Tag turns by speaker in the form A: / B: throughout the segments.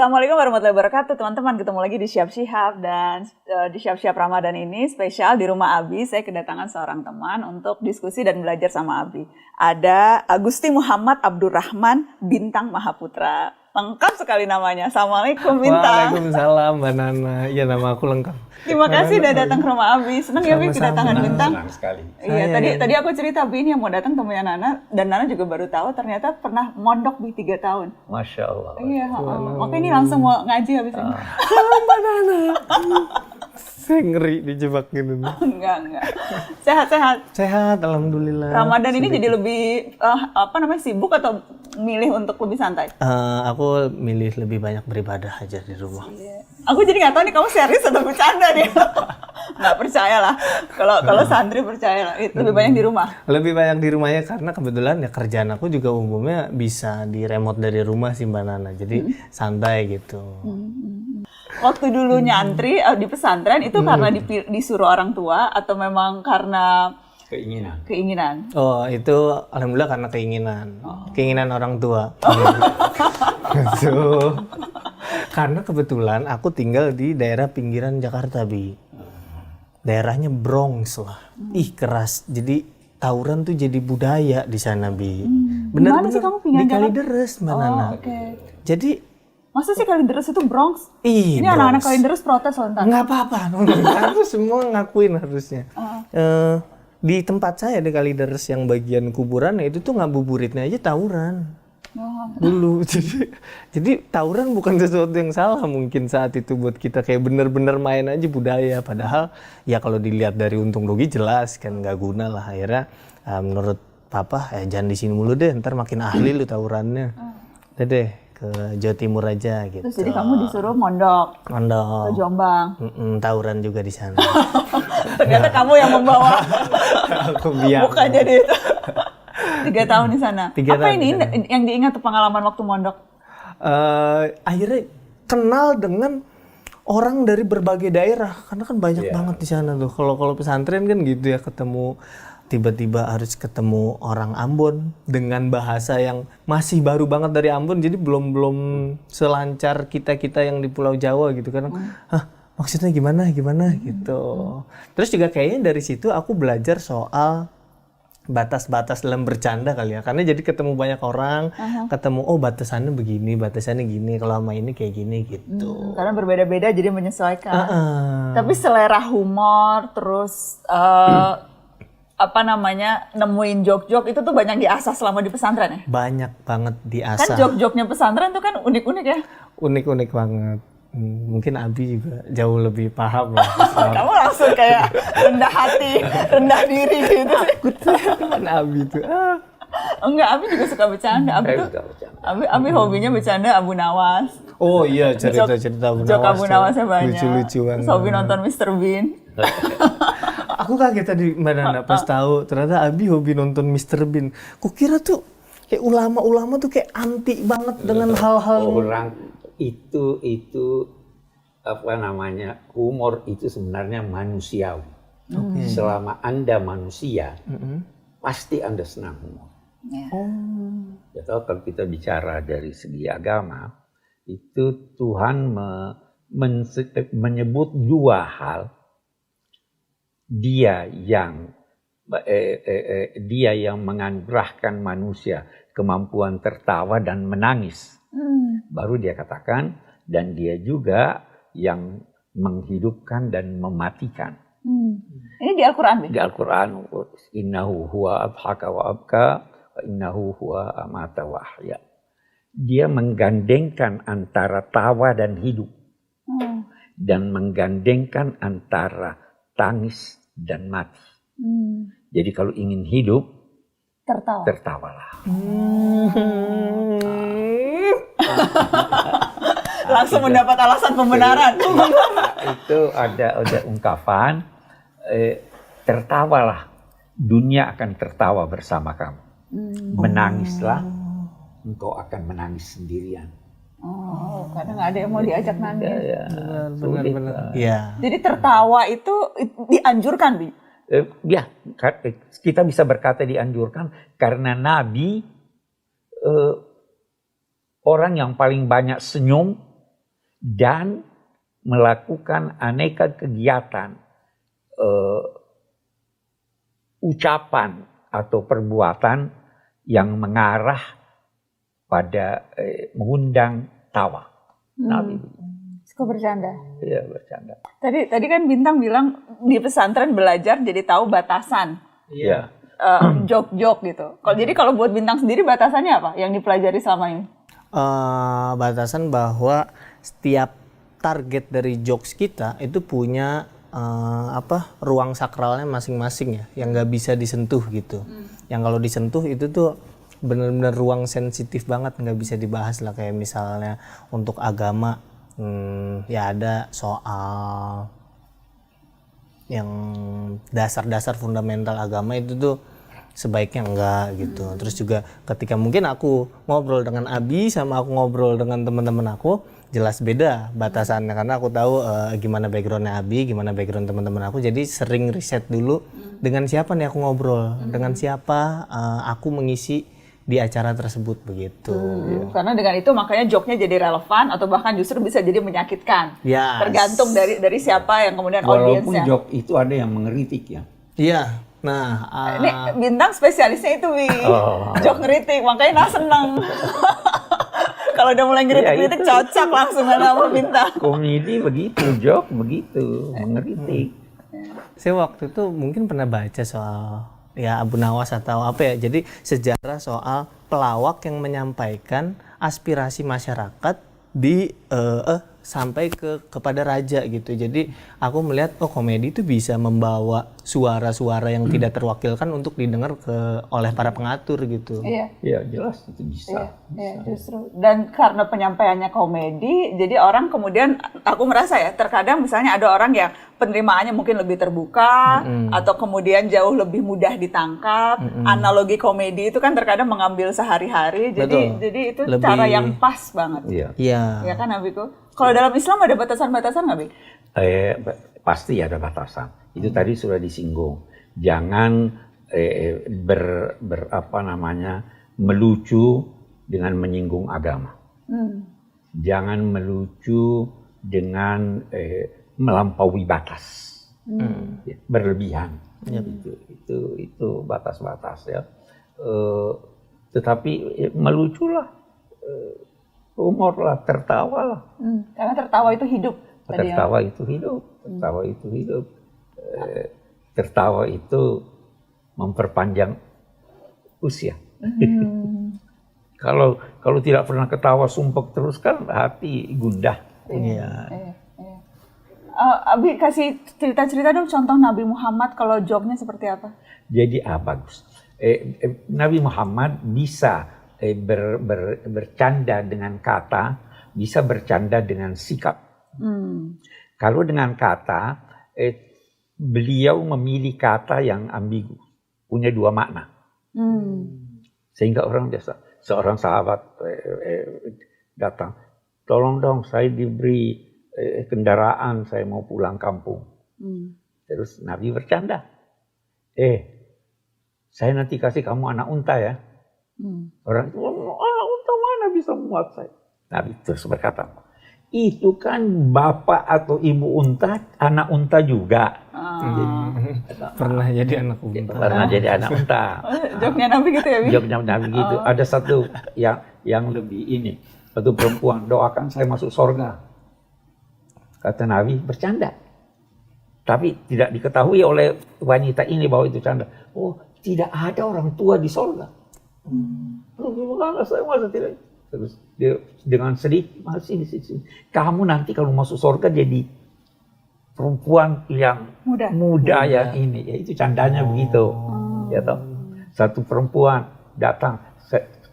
A: Assalamualaikum warahmatullahi wabarakatuh teman-teman, ketemu lagi di Siap Syihab dan di Siap Syihab Ramadan ini spesial di rumah Abi. Saya kedatangan seorang teman untuk diskusi dan belajar sama Abi. Ada Agusti Muhammad Abdurrahman Bintang Mahaputra. Lengkap sekali namanya. Assalamualaikum Bintang.
B: Waalaikumsalam Mbak Nana. Iya, nama aku lengkap.
A: Terima kasih udah datang ke rumah Abi. Senang ya Abi kedatangan Bintang.
C: Senang sekali.
A: Iya, tadi aku cerita Abi ini yang mau datang temunya Nana, dan Nana juga baru tahu ternyata pernah mondok di 3 tahun.
C: Masya Allah.
A: Iya, makanya ini langsung mau ngaji habis ini.
B: Mbak Nana. Saya ngeri dijebak gitu.
A: Enggak. Sehat-sehat.
B: Sehat, alhamdulillah.
A: Ramadan ini jadi lebih sibuk atau milih untuk lebih santai?
B: Aku milih lebih banyak beribadah aja di rumah.
A: Aku jadi nggak tahu nih kamu serius atau bercanda nih. Nggak percaya lah. Kalau santri percaya lah. Lebih banyak di rumah.
B: Lebih banyak di rumahnya karena kebetulan ya kerjaan aku juga umumnya bisa di remote dari rumah sih Mbak Nana. Jadi santai gitu.
A: Waktu dulu nyantri di pesantren itu karena disuruh orang tua atau memang karena keinginan?
B: Oh, itu alhamdulillah karena keinginan. Keinginan orang tua. Gitu. Karena kebetulan aku tinggal di daerah pinggiran Jakarta, Bi. Daerahnya Bronx lah. Keras. Jadi tawuran tuh jadi budaya di sana, Bi.
A: Benar-benar di
B: Kalideres, Mbak Nana.
A: Okay.
B: Jadi
A: masa sih Kalideres itu Bronx? Ini
B: Bronx.
A: anak-anak Kalideres protes loh ntar.
B: Nggak apa-apa, harus semua ngakuin harusnya. Di tempat saya di Kalideres yang bagian kuburan itu tuh ngabuburitnya aja tawuran. Dulu jadi tawuran bukan sesuatu yang salah mungkin saat itu buat kita, kayak bener-bener main aja budaya, padahal ya kalau dilihat dari untung rugi jelas kan nggak guna lah. Akhirnya menurut papa jangan di sini mulu deh, ntar makin ahli lu tawurannya. Udah deh ke Jawa Timur aja gitu.
A: Terus jadi kamu disuruh mondok ke Jombang.
B: Tawuran juga di sana.
A: Ternyata kamu yang membawa.
B: Aku biar.
A: Bukan jadi itu. 3 tahun di sana. Apa ini yang diingat pengalaman waktu mondok?
B: Akhirnya kenal dengan orang dari berbagai daerah, karena kan banyak banget di sana tuh. Kalau pesantren kan gitu ya, ketemu tiba-tiba harus ketemu orang Ambon dengan bahasa yang masih baru banget dari Ambon, jadi belum selancar kita yang di Pulau Jawa gitu kan. Maksudnya gimana gitu. Terus juga kayaknya dari situ aku belajar soal batas-batas dalam bercanda kali ya, karena jadi ketemu banyak orang, ketemu batasannya begini, batasannya gini, kalau sama ini kayak gini gitu.
A: Karena berbeda-beda jadi menyesuaikan. Tapi selera humor, terus nemuin jok-jok itu tuh banyak diasah selama di pesantren ya?
B: Banyak banget diasah.
A: Kan jok-joknya pesantren tuh kan unik-unik ya?
B: Unik-unik banget. Mungkin Abi juga jauh lebih paham lah.
A: Kamu langsung kayak rendah hati, rendah diri gitu.
B: Takut teman Abi tuh.
A: Enggak, Abi juga suka bercanda. Abi hobinya bercanda Abu Nawas.
B: Oh iya, cerita-cerita Abu Nawas.
A: Jok Abu Nawasnya banyak.
B: Lucu-lucu banget.
A: Hobi nonton Mr. Bean.
B: Aku kaget tadi Mbak Nana pas tahu ternyata Abi hobi nonton Mr. Bean. Kukira tuh kayak ulama-ulama tuh kayak anti banget dengan hal-hal
C: orang itu humor itu sebenarnya manusiawi. Selama Anda manusia, pasti Anda senang humor. Kalau kita bicara dari segi agama, itu Tuhan menyebut 2 hal. Dia yang menganugerahkan manusia kemampuan tertawa dan menangis. Baru dia katakan, dan dia juga yang menghidupkan dan mematikan.
A: Ini di Al-Quran?
C: Di Al-Quran, innahu huwa adhaka wa abka, wa innahu huwa amata wa ahya. Dia menggandengkan antara tawa dan hidup. Dan menggandengkan antara tangis dan mati. Jadi kalau ingin hidup, tertawalah.
A: Langsung mendapat alasan pembenaran.
C: Itu ada ungkapan, tertawalah, dunia akan tertawa bersama kamu. Menangislah, engkau akan menangis sendirian.
A: Kadang ada yang mau diajak nangis.
B: Benar-benar.
A: Jadi tertawa itu dianjurkan, Bi?
C: Ya, kita bisa berkata dianjurkan karena Nabi orang yang paling banyak senyum dan melakukan aneka kegiatan, ucapan atau perbuatan yang mengarah pada mengundang tawa. Nabi.
A: Suka bercanda.
C: Iya, bercanda.
A: Tadi kan Bintang bilang di pesantren belajar jadi tahu batasan.
C: Iya.
A: Jok-jok gitu. Jadi kalau buat Bintang sendiri batasannya apa yang dipelajari selama ini?
B: Batasan bahwa setiap target dari jokes kita itu punya ruang sakralnya masing-masing ya, yang nggak bisa disentuh gitu. Yang kalau disentuh itu tuh benar-benar ruang sensitif banget, nggak bisa dibahas lah, kayak misalnya untuk agama ya ada soal yang dasar-dasar fundamental agama itu tuh sebaiknya enggak gitu. Terus juga ketika mungkin aku ngobrol dengan Abi sama aku ngobrol dengan teman-teman aku, jelas beda batasannya karena aku tahu gimana backgroundnya Abi, gimana background teman-teman aku. Jadi sering riset dulu dengan siapa nih aku ngobrol, dengan siapa aku mengisi di acara tersebut begitu.
A: Karena dengan itu makanya joknya jadi relevan atau bahkan justru bisa jadi menyakitkan.
B: Yes.
A: Tergantung dari siapa yang kemudian
C: Walaupun
A: audiensnya.
C: jok itu ada yang mengeritik ya.
B: Iya. Nah,
A: Ini Bintang spesialisnya itu, Wi. Jok ngeritik, makanya Nah seneng. Kalau udah mulai ngeritik-ngeritik cocok langsung sama Bintang.
C: Komedi begitu, jok begitu, mengeritik.
B: saya waktu itu mungkin pernah baca soal ya Abu Nawas atau apa ya. Jadi sejarah soal pelawak yang menyampaikan aspirasi masyarakat di sampai kepada raja gitu. Jadi aku melihat komedi itu bisa membawa suara-suara yang tidak terwakilkan untuk didengar oleh para pengatur gitu.
A: Iya.
C: Ya jelas itu bisa.
A: Iya, justru. Dan karena penyampaiannya komedi, jadi orang kemudian, aku merasa ya, terkadang misalnya ada orang yang penerimaannya mungkin lebih terbuka, atau kemudian jauh lebih mudah ditangkap. Analogi komedi itu kan terkadang mengambil sehari-hari, jadi itu
B: Lebih
A: cara yang pas banget.
C: Iya.
B: Iya.
A: Ya kan, Abiku? Kalau dalam Islam ada batasan-batasan nggak, Bi?
C: Pasti ada batasan. Itu tadi sudah disinggung. Jangan melucu dengan menyinggung agama. Jangan melucu dengan melampaui batas, berlebihan. Itu batas-batas ya. Tetapi meluculah, humor lah, tertawa lah.
A: Karena tertawa itu hidup.
C: Tertawa itu hidup. Tertawa itu hidup. Tertawa itu memperpanjang usia. Kalau tidak pernah ketawa sumpek terus kan hati gundah.
A: Iya. Abi kasih cerita-cerita dong contoh Nabi Muhammad kalau joknya seperti apa?
C: Jadi bagus. Nabi Muhammad bisa bercanda dengan kata, bisa bercanda dengan sikap. Kalau dengan kata, beliau memilih kata yang ambigu, punya dua makna. Sehingga orang biasa, seorang sahabat datang, tolong dong saya diberi kendaraan, saya mau pulang kampung. Terus Nabi bercanda, saya nanti kasih kamu anak unta ya. Orang itu, anak unta mana bisa muat saya? Nabi terus berkata, itu kan bapak atau ibu unta, anak unta juga.
B: Pernah jadi anak unta.
C: Pernah jadi anak unta.
A: Joknya Nabi gitu ya, Bi?
C: Joknya Nabi gitu. Ada satu yang lebih ini. Satu perempuan, doakan saya masuk surga. Kata Nabi, bercanda. Tapi tidak diketahui oleh wanita ini bahwa itu canda. Oh, tidak ada orang tua di surga. Gimana saya masa tidak? Terus dia dengan sedih, masih di sini. Kamu nanti kalau masuk surga jadi perempuan yang muda yang ini. Ya itu candanya begitu. Ya toh. Satu perempuan datang,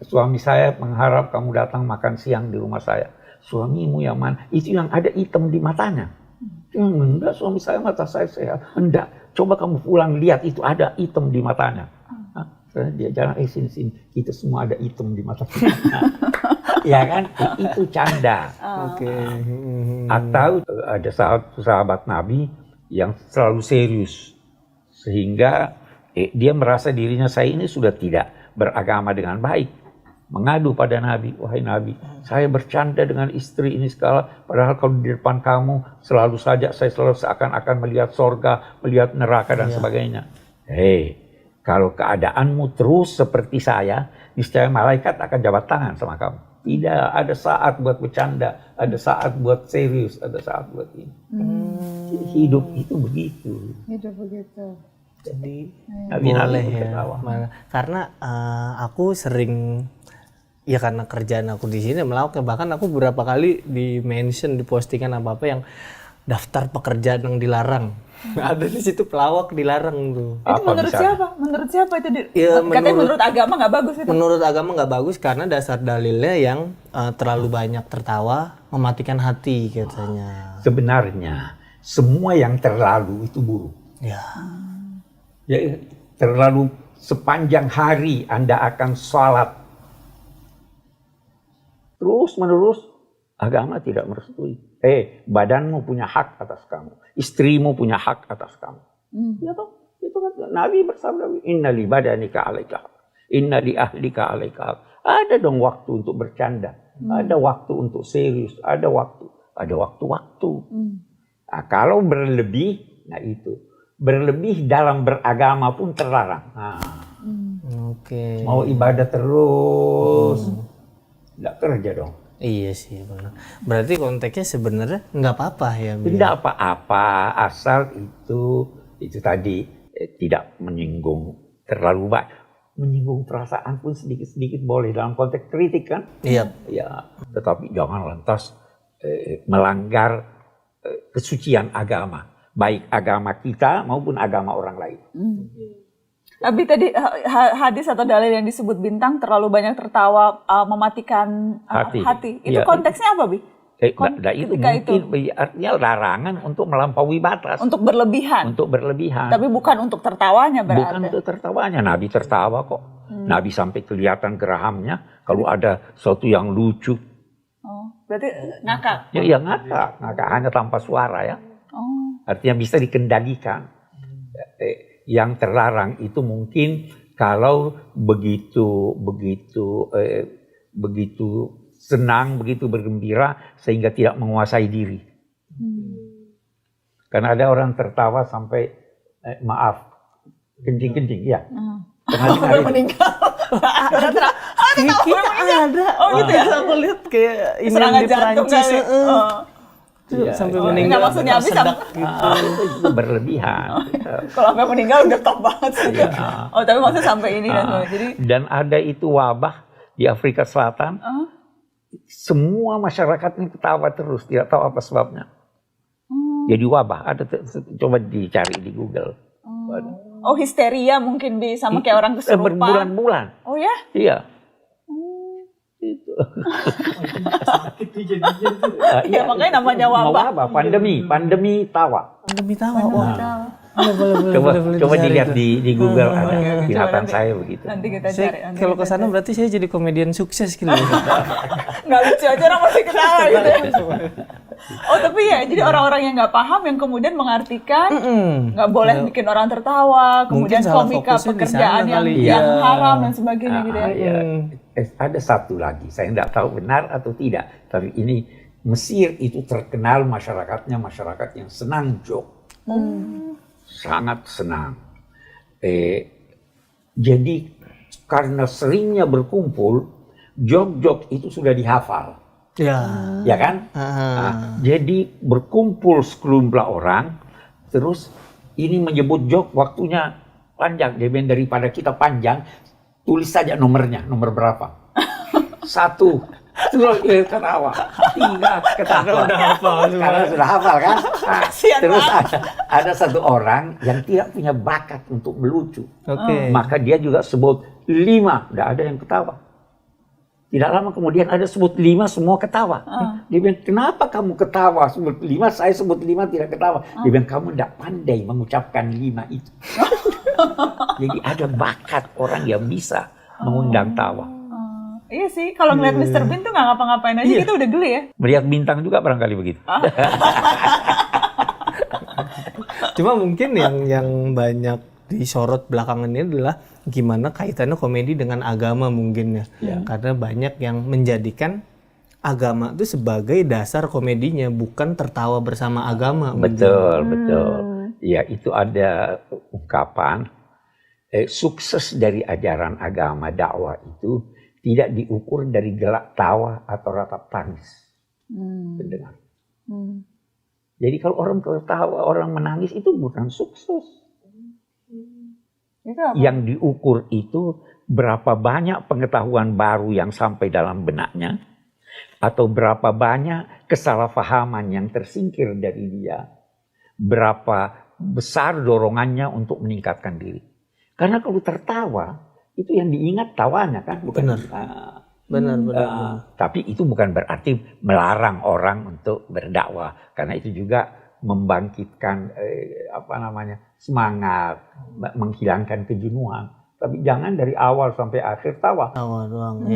C: suami saya mengharap kamu datang makan siang di rumah saya. Suamimu yang mana? Itu yang ada hitam di matanya. Enggak, suami saya mata saya sehat. Enggak, coba kamu pulang lihat itu ada hitam di matanya. Dia jalan sini, kita semua ada hitam di mata kita. Ya kan, itu canda. Atau ada sahabat Nabi yang selalu serius, sehingga dia merasa dirinya saya ini sudah tidak beragama dengan baik. mengadu pada Nabi, wahai Nabi, saya bercanda dengan istri ini segala, padahal kalau di depan kamu selalu saja saya selalu seakan-akan melihat sorga, melihat neraka dan sebagainya. Hei, kalau keadaanmu terus seperti saya, niscaya malaikat akan jabat tangan sama kamu. Tidak, ada saat buat bercanda, ada saat buat serius, ada saat buat ini. Hidup itu begitu.
A: Hidup begitu.
B: Jadi
C: Boleh
B: ya. Karena aku sering, ya karena kerjaan aku di sini melakukan, bahkan aku beberapa kali di mention di postingan apa-apa yang daftar pekerjaan yang dilarang. Ada di situ pelawak dilarang tuh.
A: Itu menurut siapa? Menurut siapa itu?
B: Ya,
A: Katanya menurut agama nggak bagus itu.
B: Menurut agama nggak bagus karena dasar dalilnya yang terlalu banyak tertawa mematikan hati katanya.
C: Sebenarnya semua yang terlalu itu buruk.
B: Ya.
C: Ya, terlalu sepanjang hari Anda akan sholat terus menerus, agama tidak merestui. Badanmu punya hak atas kamu, istrimu punya hak atas kamu. Ya toh, itu kan Nabi bersabda, inna li badanika alaika, inna li ahlika alaika. Ada dong waktu untuk bercanda, ada waktu untuk serius, ada waktu-waktu. Nah, kalau berlebih, nah itu. Berlebih dalam beragama pun terlarang. Nah,
B: Oke.
C: mau ibadah terus, nggak kerja dong.
B: Iya sih benar. Berarti konteksnya sebenarnya nggak apa-apa ya.
C: Tidak apa-apa, asal itu tadi tidak menyinggung terlalu banyak. Menyinggung perasaan pun sedikit-sedikit boleh dalam konteks kritik kan?
B: Iya.
C: Ya, tetapi jangan lantas melanggar kesucian agama. Baik agama kita maupun agama orang lain.
A: Abi tadi hadis atau dalil yang disebut Bintang terlalu banyak tertawa mematikan hati. Itu konteksnya apa, Bi?
C: Itu mungkin artinya larangan untuk melampaui batas.
A: Untuk berlebihan. Tapi bukan untuk tertawanya berarti.
C: Bukan untuk tertawanya. Nabi tertawa kok. Nabi sampai kelihatan gerahamnya kalau ada sesuatu yang lucu.
A: Oh, berarti ngakak.
C: Ya ngakak hanya tanpa suara ya. Artinya bisa dikendalikan. Yang terlarang itu mungkin kalau begitu senang, begitu bergembira sehingga tidak menguasai diri. Karena ada orang tertawa sampai kencing-kencing ya.
A: Sampai meninggal.
B: Ada.
A: Oh gitu ya.
B: Aku lihat kayak ini
A: serangan
B: di
A: jantung
B: Perancis.
A: kali.
B: Sampai meninggal.
A: Enggak, maksudnya habis
C: Itu berlebihan.
A: Kalau sampai meninggal udah top banget sih. Oh, tapi maksudnya sampai ini
C: dan ada itu wabah di Afrika Selatan. Semua masyarakatnya ketawa terus, tidak tahu apa sebabnya. Jadi wabah, coba dicari di Google.
A: Oh, histeria mungkin sama kayak orang kesurupan.
C: Berbulan-bulan.
A: Oh ya?
C: Iya.
A: Itu. Ya makanya namanya wabah.
C: Pandemi tawa.
B: Pandemi tawa.
C: Coba dilihat di Google ada kelihatan saya begitu.
A: Nanti kita cari.
B: Kalau ke sana berarti saya jadi komedian sukses gitu.
A: Nggak lucu aja orang masih ketawa gitu ya. Oh tapi ya, jadi orang-orang yang nggak paham yang kemudian mengartikan nggak boleh bikin orang tertawa, kemudian komika pekerjaan yang haram dan sebagainya gitu ya.
C: Ada satu lagi, saya nggak tahu benar atau tidak, tapi ini Mesir itu terkenal masyarakatnya masyarakat yang senang joke, sangat senang. Jadi karena seringnya berkumpul, joke-joke itu sudah dihafal. Ya kan? Jadi berkumpul sekelompok orang, terus ini menyebut joke waktunya panjang. Dia bilang daripada kita panjang, tulis saja nomornya, nomor berapa. 1, terus ketawa. 3, ketawa. Karena sudah hafal kan? Terus ada satu orang yang tidak punya bakat untuk melucu. Maka dia juga sebut 5, tidak ada yang ketawa. Tidak lama kemudian ada sebut 5, semua ketawa. Dia bilang, kenapa kamu ketawa? Sebut 5, saya sebut 5 tidak ketawa. Dia bilang, kamu tidak pandai mengucapkan 5 itu. Jadi ada bakat orang yang bisa mengundang tawa.
A: Iya sih, kalau ngeliat Mr. Bean tuh nggak ngapa-ngapain aja gitu udah geli ya.
C: Melihat bintang juga barangkali begitu.
B: Cuma mungkin yang banyak disorot belakangan ini adalah gimana kaitannya komedi dengan agama mungkin ya. Karena banyak yang menjadikan agama itu sebagai dasar komedinya, bukan tertawa bersama agama.
C: Betul, betul. Ya, itu ada ungkapan sukses dari ajaran agama dakwah itu tidak diukur dari gelak tawa atau ratap tangis pendengar. Jadi kalau orang tertawa, orang menangis itu bukan sukses.
A: Itu apa?
C: Yang diukur itu berapa banyak pengetahuan baru yang sampai dalam benaknya, atau berapa banyak kesalahpahaman yang tersingkir dari dia, berapa besar dorongannya untuk meningkatkan diri. Karena kalau tertawa itu yang diingat tawanya kan, bukan?
B: Benar.
C: Tapi itu bukan berarti melarang orang untuk berdakwah, karena itu juga membangkitkan semangat, menghilangkan kejenuhan. Tapi jangan dari awal sampai akhir tawa.
B: Tawa doang,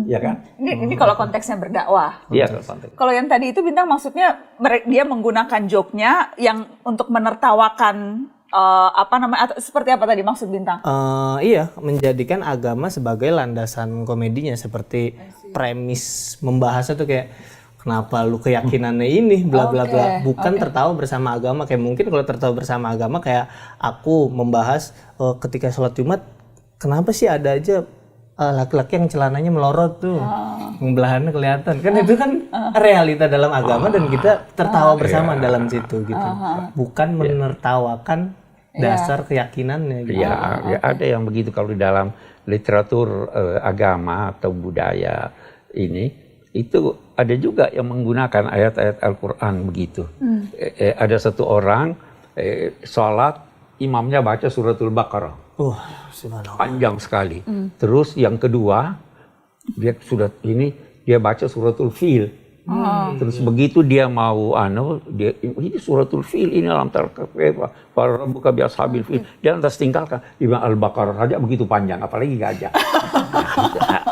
B: ya
C: kan?
A: Ini kalau konteksnya berdakwah.
C: Iya.
A: Kalau yang tadi itu Bintang maksudnya dia menggunakan joke-nya yang untuk menertawakan atau seperti apa tadi maksud Bintang?
B: Iya, menjadikan agama sebagai landasan komedinya, seperti premis membahasnya tuh kayak kenapa lu keyakinannya ini bla bla bla, bukan tertawa bersama agama. Kayak mungkin kalau tertawa bersama agama kayak aku membahas ketika sholat Jumat, kenapa sih ada aja laki-laki yang celananya melorot tuh, belahannya kelihatan, kan itu kan realita dalam agama dan kita tertawa bersama dalam situ gitu, bukan menertawakan dasar keyakinannya. Gitu.
C: Ya, ada yang begitu kalau di dalam literatur agama atau budaya ini, itu ada juga yang menggunakan ayat-ayat Al-Quran begitu. Ada satu orang sholat, imamnya baca suratul Baqarah. Panjang sekali. Terus yang kedua, dia baca suratul Fil. Terus begitu dia mau ini suratul Fil, ini alam tarkaifa para rabbuka bi ashabil fil. Dia lantas tinggalkan Imam Al-Baqarah saja begitu panjang, apalagi gajah.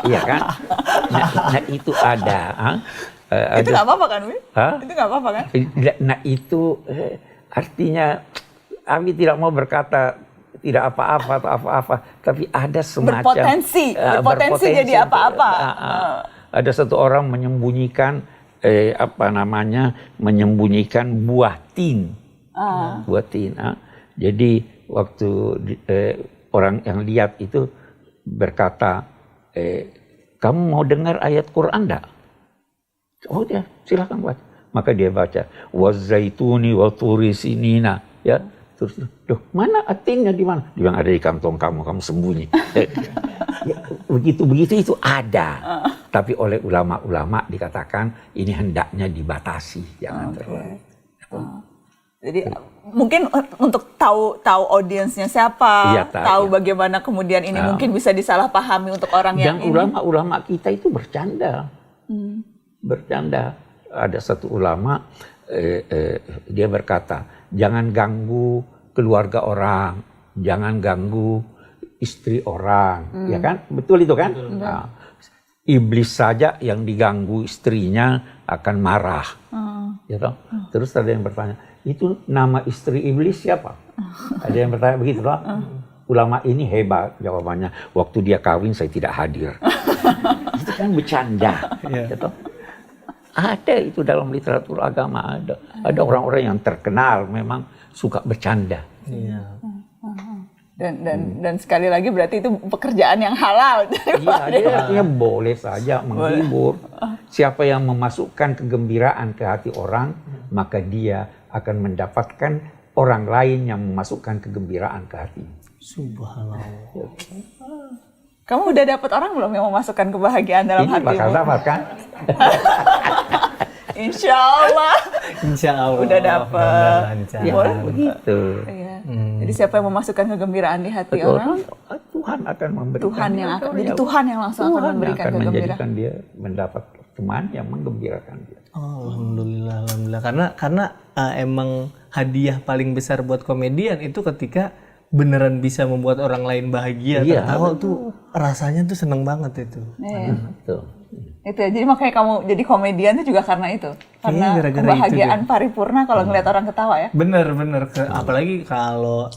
C: Iya kan? Nah itu ada.
A: Itu nggak apa-apa kan, Wi? Itu nggak apa-apa kan?
C: Nah itu artinya Abi tidak mau berkata tidak apa-apa atau apa-apa, tapi ada semacam
A: berpotensi jadi apa-apa.
C: Ada satu orang menyembunyikan menyembunyikan buah tin. Buah tin. Jadi waktu orang yang lihat itu berkata, kamu mau dengar ayat Quran enggak? Oh ya, silakan baca. Maka dia baca, wazaituni wa turi sinina, ya. Terus, mana atinnya di mana? Dia bilang ada di kantong kamu sembunyi. Begitu itu ada. Tapi oleh ulama-ulama dikatakan ini hendaknya dibatasi, jangan terlalu.
A: Jadi mungkin untuk tahu audiensnya siapa, tahu bagaimana kemudian ini mungkin bisa disalahpahami untuk orang yang ini.
C: Dan ulama-ulama kita itu bercanda. Bercanda. Ada satu ulama dia berkata, jangan ganggu keluarga orang, jangan ganggu istri orang, ya kan? Betul itu kan? Nah, iblis saja yang diganggu istrinya akan marah, ya toh? Terus ada yang bertanya, itu nama istri iblis siapa? Ada yang bertanya begitu toh? Ulama ini hebat jawabannya. Waktu dia kawin saya tidak hadir. Itu kan bercanda, ya toh? Ada itu dalam literatur agama ada. Ada orang-orang yang terkenal memang suka bercanda.
A: Dan sekali lagi berarti itu pekerjaan yang halal.
C: Iya, dia artinya boleh saja menghibur. Siapa yang memasukkan kegembiraan ke hati orang, maka dia akan mendapatkan orang lain yang memasukkan kegembiraan ke hati.
B: Subhanallah.
A: Kamu udah dapat orang belum yang memasukkan kebahagiaan dalam hatimu?
C: Ini bakal dapat kan?
A: Insya Allah. Udah dapat.
C: Ya, begitu.
A: Iya. Jadi siapa yang memasukkan kegembiraan di hati orang?
C: Tuhan akan memberikan.
A: Tuhan yang langsung akan memberikan
C: kegembiraan. Menjadikan dia mendapat teman yang menggembirakan dia.
B: Alhamdulillah. Karena emang hadiah paling besar buat komedian itu ketika beneran bisa membuat orang lain bahagia, tertawa tuh rasanya tuh seneng banget itu.
C: Betul.
A: Itu ya, jadi makanya kamu jadi komedian itu juga karena itu. Karena
B: gara-gara
A: kebahagiaan paripurna kalau ngeliat orang ketawa ya.
B: Bener. Apalagi kalau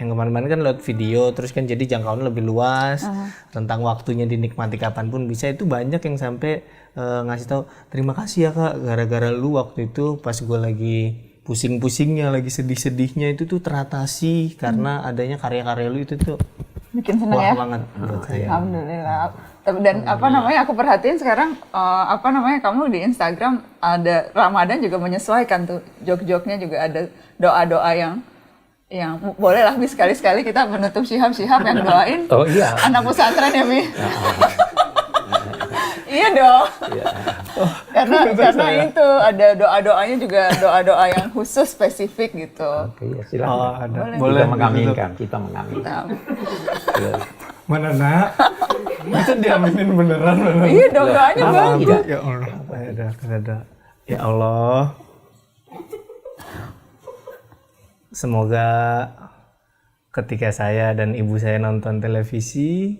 B: yang kemarin-kemarin kan lewat video, terus kan jadi jangkauannya lebih luas, tentang waktunya dinikmati kapanpun bisa. Itu banyak yang sampai ngasih tahu, terima kasih ya Kak, gara-gara lu waktu itu pas gue lagi pusing-pusingnya, lagi sedih-sedihnya itu tuh teratasi karena adanya karya-karya lu itu tuh.
A: Bikin seneng ya.
B: Banget buat saya.
A: Alhamdulillah. Dan aku perhatiin sekarang kamu di Instagram ada Ramadan juga menyesuaikan tuh jok-joknya, juga ada doa-doa yang boleh lah sekali-sekali kita menutup Syihab yang doain.
C: Oh iya.
A: Anak pesantren ya Mi. Iya dong. Karena itu ada doa-doanya juga doa-doa yang khusus spesifik gitu.
C: Oke, ya silakan.
B: Boleh.
C: Kita mengaminkan.
B: Mana nak? Bisa diaminin beneran?
A: Iya dong, doanya bagus.
B: Ya Allah, ada. Ya Allah. Semoga ketika saya dan ibu saya nonton televisi,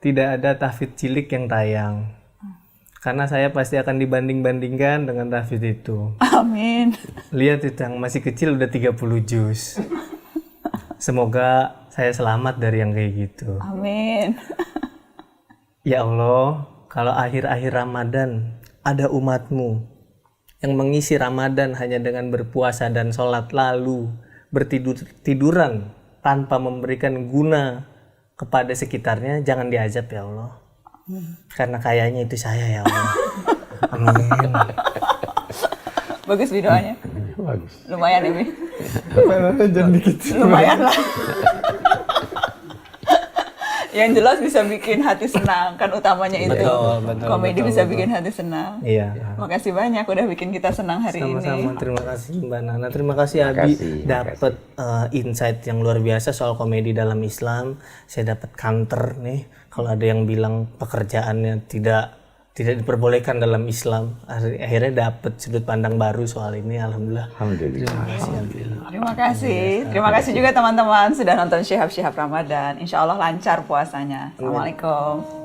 B: tidak ada tahfidz cilik yang tayang. Karena saya pasti akan dibanding-bandingkan dengan tahfidz itu.
A: Amin.
B: Lihat itu yang masih kecil udah 30 juz. Semoga saya selamat dari yang kayak gitu.
A: Amin.
B: Ya Allah, kalau akhir-akhir Ramadan ada umatmu yang mengisi Ramadan hanya dengan berpuasa dan sholat, lalu bertiduran tanpa memberikan guna kepada sekitarnya, jangan diazab ya Allah. Karena kayaknya itu saya ya Allah. Amin.
A: Bagus videonya.
C: Bagus.
A: Lumayan ini.
B: Jangan dikit.
A: Lumayan lah. Yang jelas bisa bikin hati senang, kan utamanya itu.
B: Betul,
A: komedi bisa bikin hati senang.
B: Iya.
A: Makasih banyak udah bikin kita senang hari ini.
B: Sama-sama, terima kasih Mbak Nana, terima kasih Abi, dapat insight yang luar biasa soal komedi dalam Islam. Saya dapat counter nih, kalau ada yang bilang pekerjaannya tidak diperbolehkan dalam Islam, akhirnya dapat sudut pandang baru soal ini. Alhamdulillah.
A: Terima kasih juga teman-teman sudah nonton Syihab Ramadan. Insya Allah lancar puasanya. Assalamualaikum.